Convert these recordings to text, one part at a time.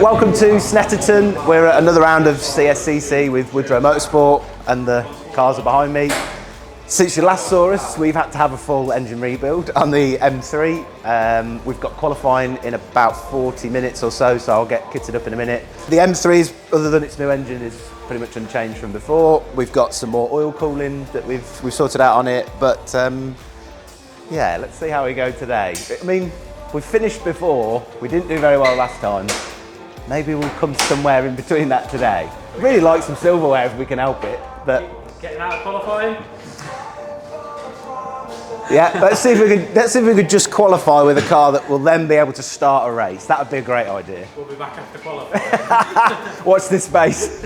welcome to Snetterton. We're at another round of Cscc with Woodrow Motorsport, and the cars are behind me. Since you last saw us, we've had to have a full engine rebuild on the M3. We've got qualifying in about 40 minutes or so I'll get kitted up in a minute. The M3, is, other than its new engine, is pretty much unchanged from before. We've got some more oil cooling that we've sorted out on it, but yeah, let's see how we go today. I mean, we finished before, we didn't do very well last time. Maybe we'll come somewhere in between that today. I'd really like some silverware if we can help it, but... Getting out of qualifying? Yeah, let's see if we could just qualify with a car that will then be able to start a race. That would be a great idea. We'll be back after qualifying. Watch this space.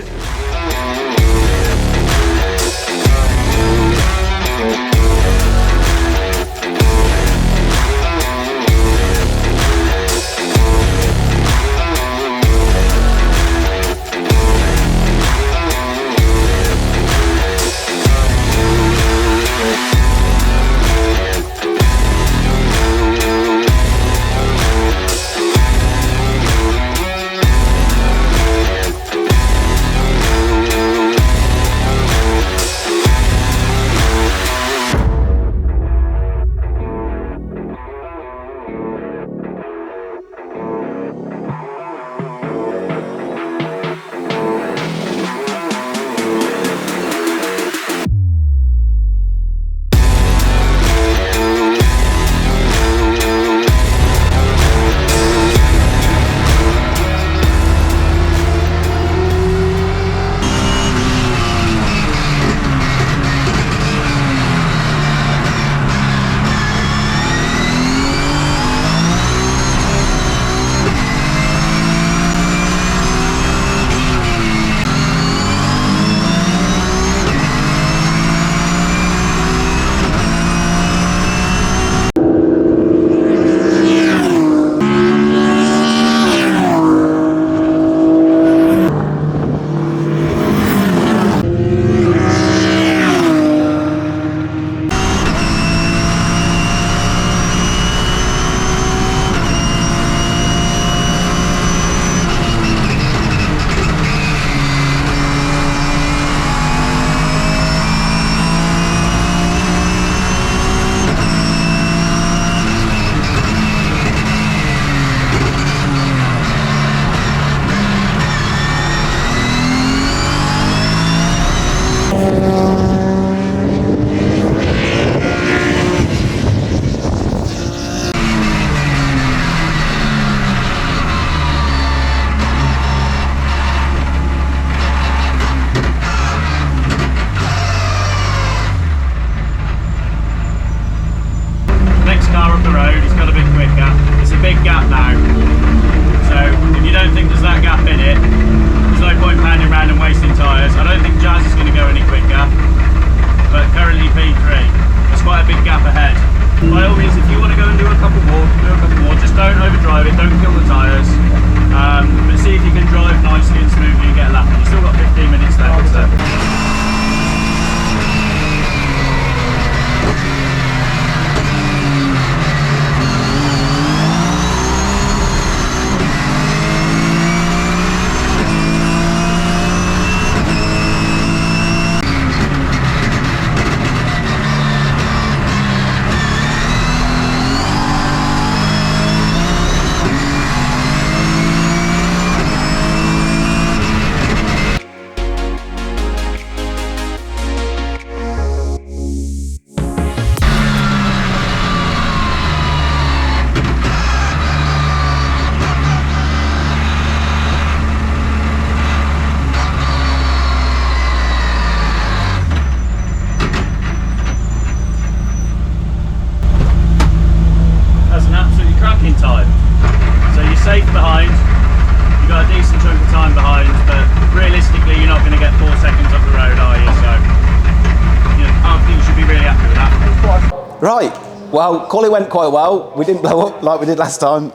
Right, well, quali went quite well. We didn't blow up like we did last time.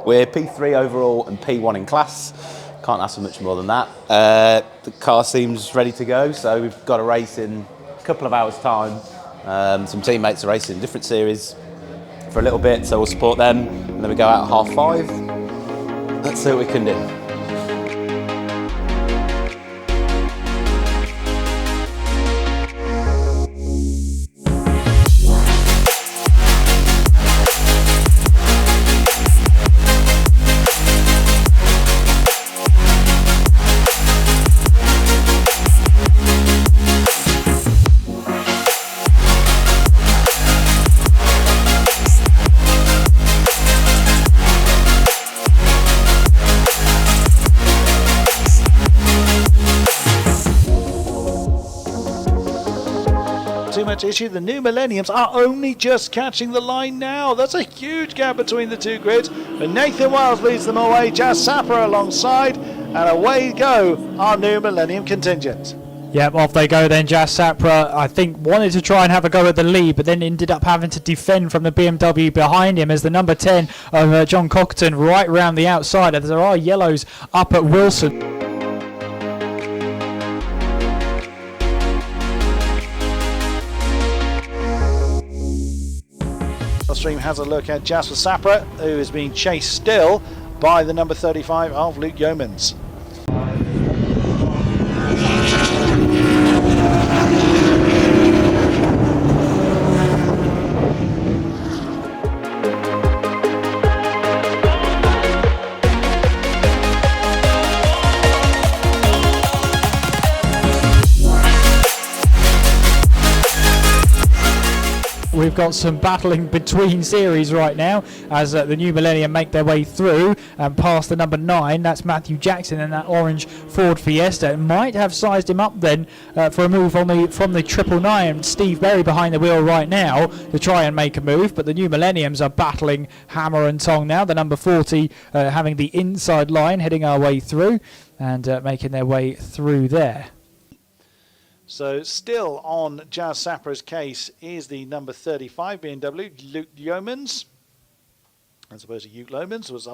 We're P3 overall and P1 in class. Can't ask for much more than that. The car seems ready to go, so we've got a race in a couple of hours' time. Some teammates are racing in different series for a little bit, so we'll support them, and then we go out at 5:30. Let's see what we can do. too much issue. The New Millenniums are only just catching the line now. That's a huge gap between the two grids. And Nathan Wiles leads them away. Cscc alongside. And away go our New Millennium contingent. Yep, off they go then. Cscc, I think, wanted to try and have a go at the lead, but then ended up having to defend from the BMW behind him as the number 10 of John Cockton right round the outside. As there are yellows up at Wilson. Stream has a look at Cscc, who is being chased still by the number 35 of Luke Yeomans. We've got some battling between series right now as the New Millennium make their way through and past the number 9. That's Matthew Jackson in that orange Ford Fiesta. It might have sized him up then for a move from the 999. Steve Berry behind the wheel right now to try and make a move, but the New Millenniums are battling hammer and tong now. The number 40 having the inside line, heading our way through and making their way through there. So still on Csc's case is the number 35 BMW, Luke Yeomans. I suppose Luke Yeomans was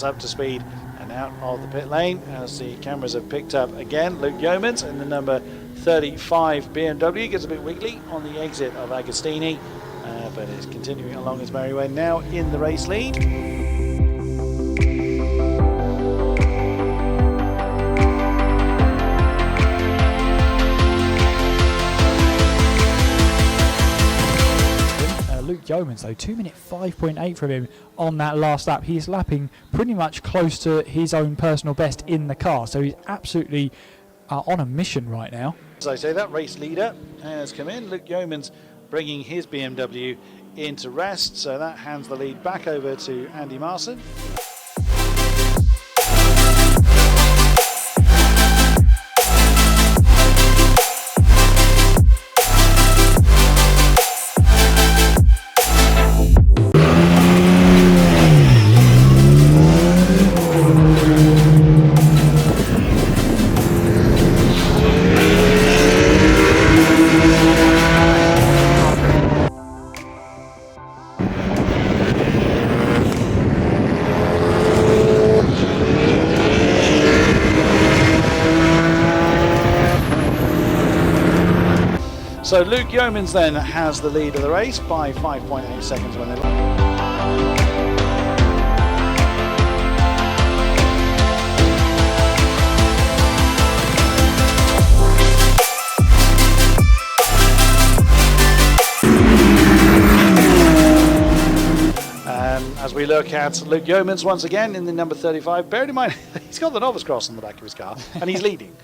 up to speed and out of the pit lane as the cameras have picked up again Luke Yeomans, and the number 35 BMW gets a bit wiggly on the exit of Agostini, but is continuing along his merry way now in the race lead. Luke Yeomans though, 2-minute 5.8 from him on that last lap. He's lapping pretty much close to his own personal best in the car, so he's absolutely on a mission right now. As I say, that race leader has come in. Luke Yeomans bringing his BMW into rest, so that hands the lead back over to Andy Marson. So Luke Yeomans then has the lead of the race by 5.8 seconds when they... As we look at Luke Yeomans once again in the number 35, bearing in mind he's got the novice cross on the back of his car and he's leading.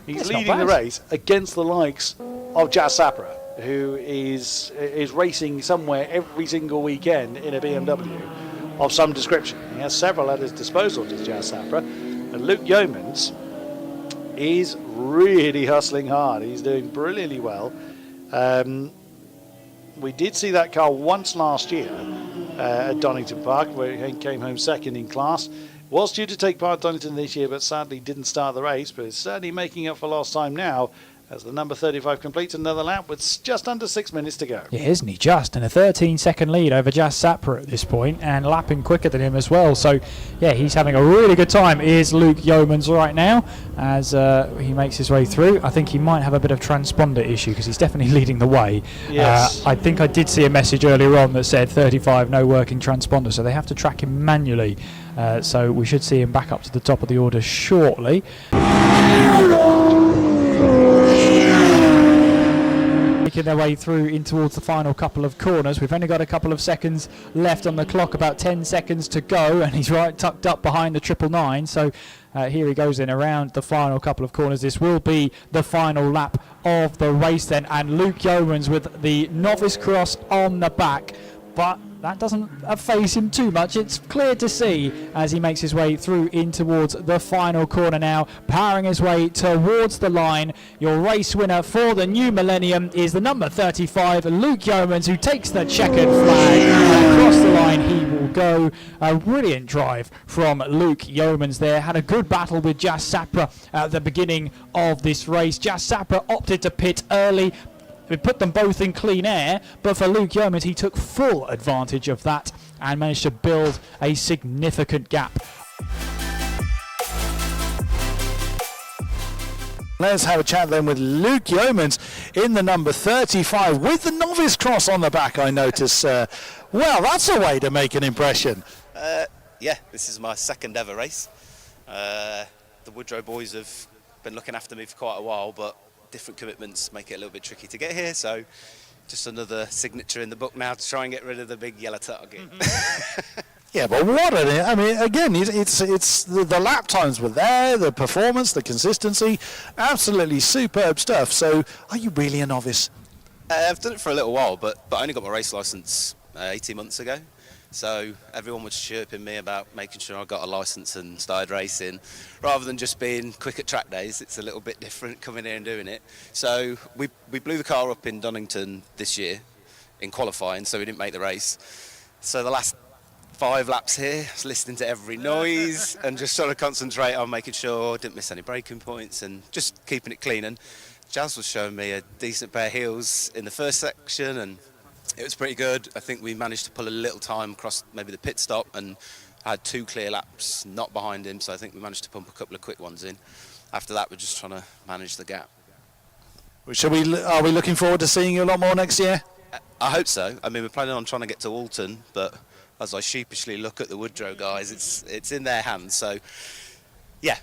He's leading the race against the likes of Cscc, who is racing somewhere every single weekend in a BMW of some description. He has several at his disposal to Cscc, and Luke Yeomans is really hustling hard. He's doing brilliantly well. We did see that car once last year at Donington Park, where he came home second in class. Was due to take part in Donington this year, but sadly didn't start the race, but is certainly making up for lost time now as the number 35 completes another lap with just under 6 minutes to go. Yeah, isn't he just? And a 13-second lead over Cscc at this point, and lapping quicker than him as well. So, yeah, he's having a really good time. Is Luke Yeomans right now as he makes his way through. I think he might have a bit of transponder issue because he's definitely leading the way. Yes. I think I did see a message earlier on that said 35, no working transponder, so they have to track him manually. So we should see him back up to the top of the order making their way through in towards the final couple of corners. We've only got a couple of seconds left on the clock, about 10 seconds to go, and he's right tucked up behind the 999. So here he goes in around the final couple of corners. This will be the final lap of the race then, and Luke Yeomans with the novice cross on the back, but that doesn't faze him too much. It's clear to see as he makes his way through in towards the final corner now, powering his way towards the line. Your race winner for the New Millennium is the number 35, Luke Yeomans, who takes the checkered flag. And across the line he will go. A brilliant drive from Luke Yeomans there. Had a good battle with Cscc at the beginning of this race. Cscc opted to pit early. We put them both in clean air, but for Luke Yeomans, he took full advantage of that and managed to build a significant gap. Let's have a chat then with Luke Yeomans in the number 35 with the novice cross on the back, I notice. Well, that's a way to make an impression. Yeah, this is my second ever race. The Woodrow boys have been looking after me for quite a while, but different commitments make it a little bit tricky to get here, so just another signature in the book now to try and get rid of the big yellow target. Yeah, but what I mean, again, it's the lap times were there, the performance, the consistency, absolutely superb stuff. So, are you really a novice? I've done it for a little while, but I only got my race licence 18 months ago. So everyone was chirping me about making sure I got a licence and started racing. Rather than just being quick at track days, it's a little bit different coming here and doing it. So we blew the car up in Donington this year in qualifying, so we didn't make the race. So the last 5 laps here, I was listening to every noise and just trying to concentrate on making sure I didn't miss any braking points and just keeping it clean. And Jazz was showing me a decent pair of heels in the first section, and it was pretty good. I think we managed to pull a little time across maybe the pit stop and had 2 clear laps not behind him, so I think we managed to pump a couple of quick ones in. After that, we're just trying to manage the gap. Are we looking forward to seeing you a lot more next year? I hope so. I mean, we're planning on trying to get to Alton, but as I sheepishly look at the Woodrow guys, it's in their hands. So, yeah,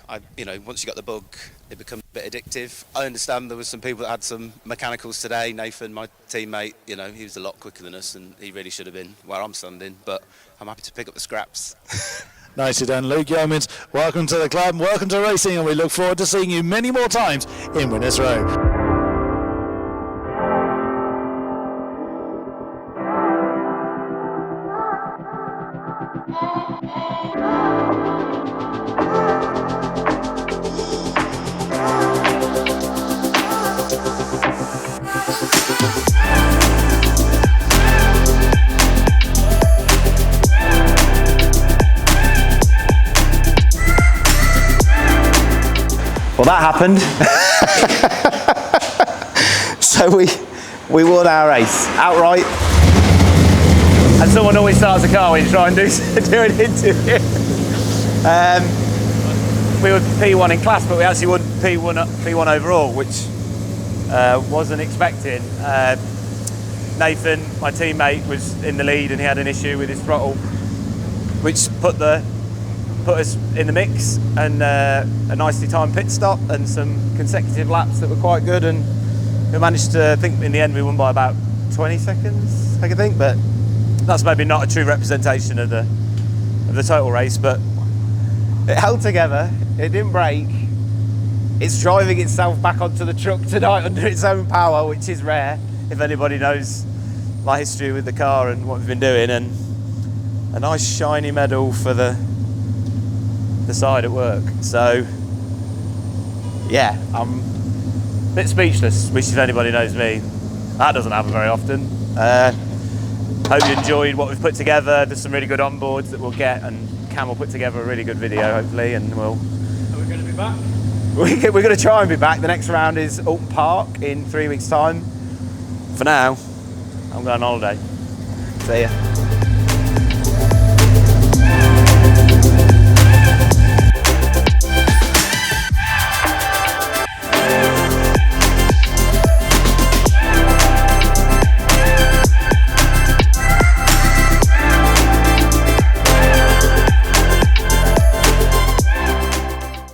once you got the bug, it becomes a bit addictive. I understand there was some people that had some mechanicals today. Nathan, my teammate, he was a lot quicker than us, and he really should have been where I'm standing. But I'm happy to pick up the scraps. Nicely done, Luke Yeomans. Welcome to the club, welcome to racing, and we look forward to seeing you many more times in Winners Row. Well, that happened. So we won our race outright. And someone always starts a car when you try and do an interview. We were P1 in class, but we actually won P1 overall, which wasn't expected. Nathan, my teammate, was in the lead and he had an issue with his throttle, which put us in the mix, and a nicely timed pit stop and some consecutive laps that were quite good, and we managed to, I think in the end we won by about 20 seconds, I think, but that's maybe not a true representation of the total race, but it held together, it didn't break. It's driving itself back onto the truck tonight under its own power, which is rare, if anybody knows my history with the car and what we've been doing, and a nice shiny medal for the side at work. So yeah, I'm a bit speechless, which if anybody knows me, that doesn't happen very often. Hope you enjoyed what we've put together. There's some really good onboards that we'll get, and Cam will put together a really good video hopefully, and Are we going to be back? we're going to try and be back. The next round is Alton Park in 3 weeks time. For now, I'm going on holiday. See ya.